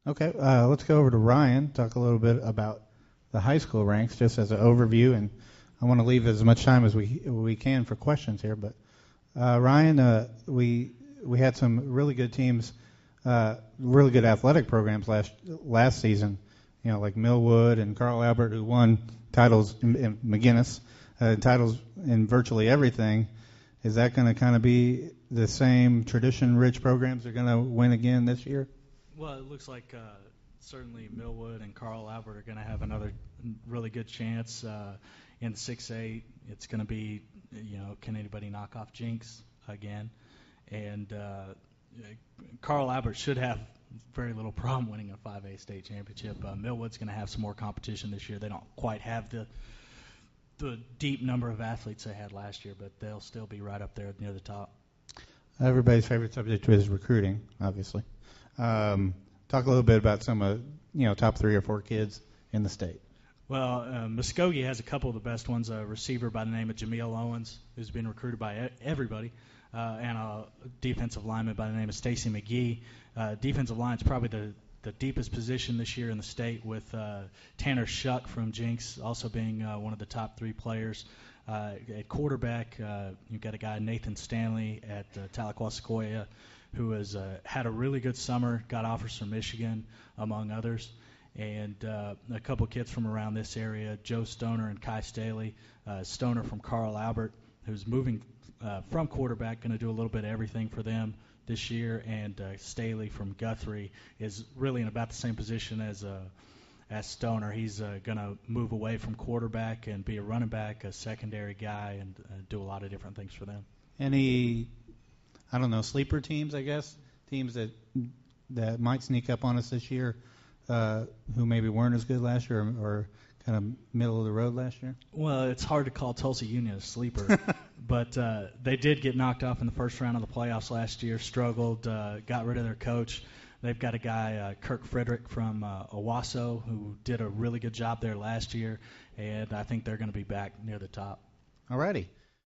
Okay, let's go over to Ryan, talk a little bit about the high school ranks, just as an overview, and I want to leave as much time as we can for questions here. But Ryan, we had some really good teams, really good athletic programs last season. You know, like Millwood and Carl Albert, who won titles in McGinnis, titles in virtually everything. Is that going to kind of be the same tradition-rich programs are going to win again this year? Well, it looks like certainly Millwood and Carl Albert are going to have another really good chance in 6A. It's going to be, can anybody knock off Jinx again? And Carl Albert should have very little problem winning a 5A state championship. Millwood's going to have some more competition this year. They don't quite have the deep number of athletes they had last year, but they'll still be right up there near the top. Everybody's favorite subject is recruiting, obviously. Talk a little bit about some of top 3 or 4 kids in the state. Well, Muskogee has a couple of the best ones. A receiver by the name of Jameel Owens, who's been recruited by everybody, and a defensive lineman by the name of Stacy McGee. Defensive line is probably the deepest position this year in the state, with Tanner Shuck from Jinx also being one of the top 3 players. At quarterback, you've got a guy, Nathan Stanley, at Tahlequah Sequoia, who has had a really good summer, got offers from Michigan, among others. And a couple kids from around this area, Joe Stoner and Kai Staley. Stoner from Carl Albert, who's moving from quarterback, going to do a little bit of everything for them this year. And Staley from Guthrie is really in about the same position as Stoner. He's going to move away from quarterback and be a running back, a secondary guy, and do a lot of different things for them. Any, I don't know, sleeper teams, I guess, teams that might sneak up on us this year, who maybe weren't as good last year or kind of middle of the road last year? Well, it's hard to call Tulsa Union a sleeper, but they did get knocked off in the first round of the playoffs last year, struggled, got rid of their coach. They've got a guy, Kirk Frederick from Owasso, who did a really good job there last year, and I think they're going to be back near the top. Alrighty.